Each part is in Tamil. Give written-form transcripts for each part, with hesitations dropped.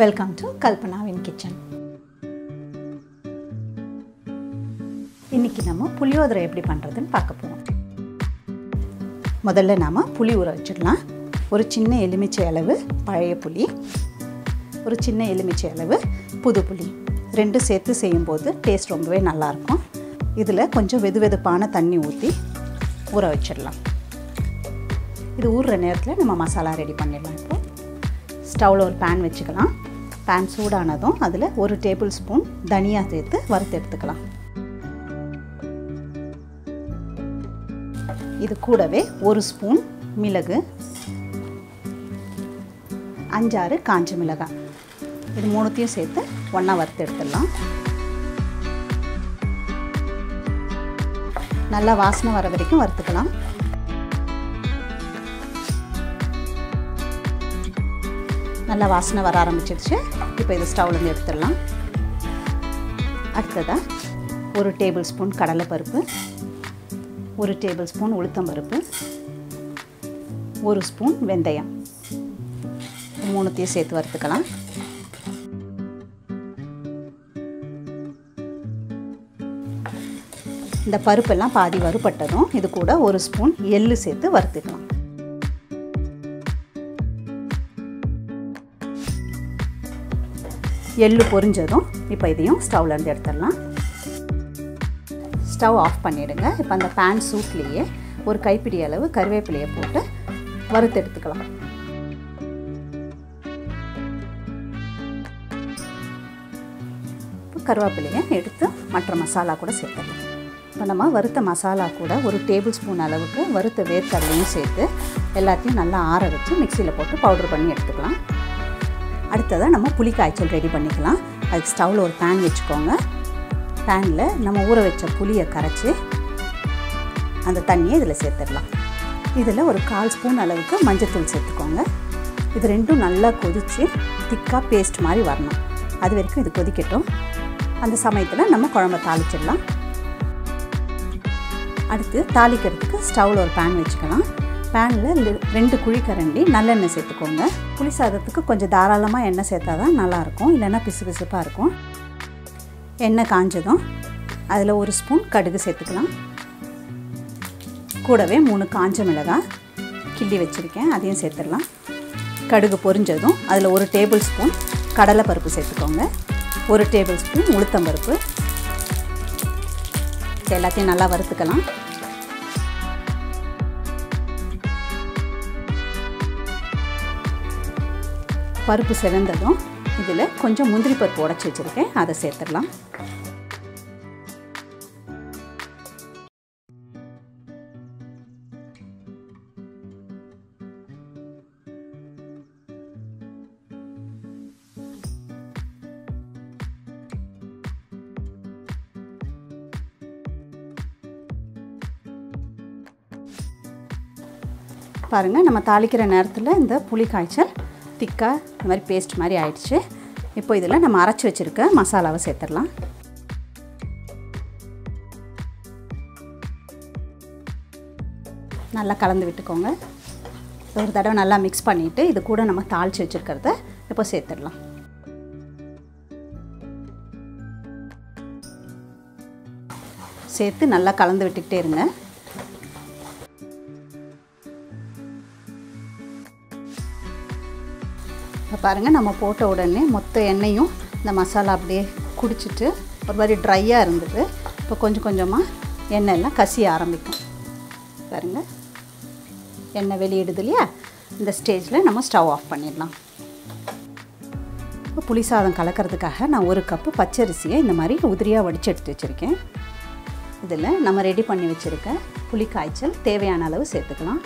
Welcome to Kalpana's Kitchen. இன்னைக்கு நம்ம புளியோதரை எப்படி பண்றதுன்னு பார்க்க போறோம். முதல்ல நாம புளி ஊற வச்சிடலாம். ஒரு சின்ன எலுமிச்சை அளவு பழைய புளி, ஒரு சின்ன எலுமிச்சை அளவு புது புளி. ரெண்டு சேர்த்து செய்யும்போது டேஸ்ட் ரொம்பவே நல்லா இருக்கும். இதுல கொஞ்சம் வெதுவெதுப்பான தண்ணி ஊத்தி ஊற வச்சிடலாம். இது ஊறுற நேரத்துல நம்ம மசாலா ரெடி பண்ணிடலாம். இப்போ ஸ்டவ்ல ஒரு pan வச்சுக்கலாம். pan சூடானதும் அதுல 1 டேபிள் ஸ்பூன் தனியா சேர்த்து வறுத்து எடுத்துக்கலாம். இது கூடவே 1 ஸ்பூன் மிளகு, 5-6 காஞ்ச மிளகாய், இது மூணுத்தையும் சேர்த்து ஒண்ணா வறுத்து எடுத்துடலாம். நல்லா வாசனை வர வரைக்கும் வறுத்துக்கலாம். நல்லா வாசனை வர ஆரம்பிச்சிடுச்சு. இப்போ இது ஸ்டவ்ல இருந்து எடுத்துடலாம். அடுத்ததா 1 டேபிள் ஸ்பூன் கடலைப்பருப்பு, 1 டேபிள் ஸ்பூன் உளுத்தம்பருப்பு, 1 ஸ்பூன் வெந்தயம், மூணுத்தையும் சேர்த்து வறுத்துக்கலாம். இந்த பருப்பெல்லாம் பாதி வறுபட்டதும் இது கூட 1 ஸ்பூன் எள்ளு சேர்த்து வறுத்துக்கலாம். எள்ளு பொரிஞ்சதும் இப்போ இதையும் ஸ்டவ்ல இருந்து எடுத்துடலாம். ஸ்டவ் ஆஃப் பண்ணிடுங்க. இப்போ அந்த pan சூட்லேயே ஒரு கைப்பிடி அளவு கறிவேப்பிலையை போட்டு வறுத்து எடுத்துக்கலாம். இப்போ கறிவேப்பிலையை எடுத்து மற்ற மசாலா கூட சேர்த்துடலாம். இப்போ நம்ம வறுத்த மசாலா கூட 1 டேபிள் ஸ்பூன் அளவுக்கு வறுத்த வேர்க்கடலையும் சேர்த்து எல்லாத்தையும் நல்லா ஆற வச்சு மிக்சியில் போட்டு பவுடர் பண்ணி எடுத்துக்கலாம். அடுத்ததாக நம்ம புளி காய்ச்சல் ரெடி பண்ணிக்கலாம். அதுக்கு ஸ்டவ்வில் ஒரு pan வச்சுக்கோங்க. பேனில் நம்ம ஊற வச்ச புளியை கரைச்சி அந்த தண்ணியை இதில் சேர்த்துடலாம். இதில் ஒரு 1/4 ஸ்பூன் அளவுக்கு மஞ்சத்தூள் சேர்த்துக்கோங்க. இது ரெண்டும் நல்லா கொதித்து திக்காக பேஸ்ட் மாதிரி வரணும். அது வரைக்கும் இது கொதிக்கட்டும். அந்த சமயத்தில் நம்ம குழம்பை தாளிச்சிடலாம். அடுத்து தாளிக்கிறதுக்கு ஸ்டவ்வில் ஒரு pan வச்சுக்கலாம். பேனில் 2 குழிக்கரண்டி நல்லெண்ணெய் சேர்த்துக்கோங்க. புளி சாதத்துக்கு கொஞ்சம் தாராளமாக எண்ணெய் சேர்த்தா தான் நல்லாயிருக்கும், இல்லைன்னா பிசு பிசுப்பாக இருக்கும். எண்ணெய் காஞ்சதும் அதில் 1 ஸ்பூன் கடுகு சேர்த்துக்கலாம். கூடவே 3 காஞ்ச மிளகாய் கிள்ளி வச்சுருக்கேன், அதையும் சேர்த்துடலாம். கடுகு பொரிஞ்சதும் அதில் 1 டேபிள் ஸ்பூன் கடலைப்பருப்பு சேர்த்துக்கோங்க, 1 டேபிள் ஸ்பூன் உளுத்தம்பருப்பு. எல்லாத்தையும் நல்லா வறுத்துக்கலாம். பருப்பு செவந்ததும் இதில் கொஞ்சம் முந்திரி பருப்பு உடைச்சி வச்சுருக்கேன், அதை சேர்த்துடலாம். பாருங்கள், நம்ம தாளிக்கிற நேரத்தில் இந்த புளி காய்ச்சல் திக்காக இந்த மாதிரி பேஸ்ட் மாதிரி ஆயிடுச்சு. இப்போ இதில் நம்ம அரைச்சி வச்சுருக்க மசாலாவை சேர்த்துடலாம். நல்லா கலந்து விட்டுக்கோங்க. ஒரு தடவை நல்லா மிக்ஸ் பண்ணிவிட்டு இது கூட நம்ம தாளித்து வச்சுருக்கிறத இப்போ சேர்த்துடலாம். சேர்த்து நல்லா கலந்து விட்டுக்கிட்டே இருங்க. இப்போ பாருங்கள், நம்ம போட்ட உடனே மொத்த எண்ணெயும் இந்த மசாலா அப்படியே குடிச்சிட்டு ஒரு மாதிரி ட்ரையாக இருந்தது. இப்போ கொஞ்சம் கொஞ்சமாக எண்ணெய் எல்லாம் கசிய ஆரம்பிக்கும். பாருங்கள், எண்ணெய் வெளியிடுது இல்லையா? இந்த ஸ்டேஜில் நம்ம ஸ்டவ் ஆஃப் பண்ணிடலாம். இப்போ புளி சாதம் கலக்கிறதுக்காக நான் 1 கப்பு பச்சரிசியை இந்த மாதிரி உதிரியாக வடித்து எடுத்து வச்சுருக்கேன். இதில் நம்ம ரெடி பண்ணி வச்சுருக்க புளி காய்ச்சல் தேவையான அளவு சேர்த்துக்கலாம்.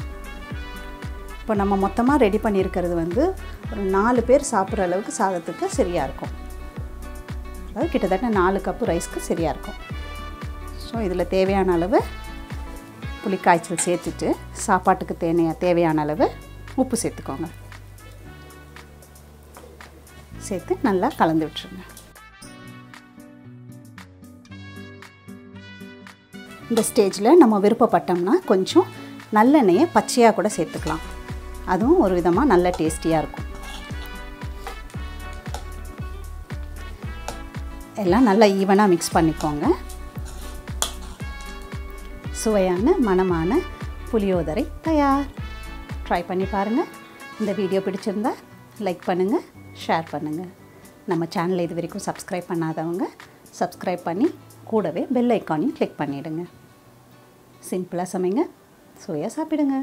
இப்போ நம்ம மொத்தமாக ரெடி பண்ணியிருக்கிறது வந்து ஒரு 4 பேர் சாப்பிட்ற அளவுக்கு சாதத்துக்கு சரியாக இருக்கும். அதாவது கிட்டத்தட்ட 4 கப்பு ரைஸ்க்கு சரியாக இருக்கும். ஸோ இதில் தேவையான அளவு புளி காய்ச்சல் சேர்த்துட்டு சாப்பாட்டுக்கு தேவையான அளவு உப்பு சேர்த்துக்கோங்க. சேர்த்து நல்லா கலந்து விட்டுருங்க. இந்த ஸ்டேஜில் நம்ம விருப்பப்பட்டோம்னா கொஞ்சம் நல்லெண்ணெயை பச்சையாக கூட சேர்த்துக்கலாம். அதுவும் ஒரு விதமாக நல்ல டேஸ்டியாக இருக்கும். எல்லாம் நல்லா ஈவனாக மிக்ஸ் பண்ணிக்கோங்க. சுவையான மணமான புளியோதரை தயார். ட்ரை பண்ணி பாருங்கள். இந்த வீடியோ பிடிச்சிருந்தா லைக் பண்ணுங்கள், ஷேர் பண்ணுங்கள். நம்ம சேனலை இது வரைக்கும் சப்ஸ்கிரைப் பண்ணாதவங்க சப்ஸ்கிரைப் பண்ணி கூடவே பெல் ஐக்கானையும் கிளிக் பண்ணிவிடுங்க. சிம்பிளாக சமைங்க, சுவையாக சாப்பிடுங்க.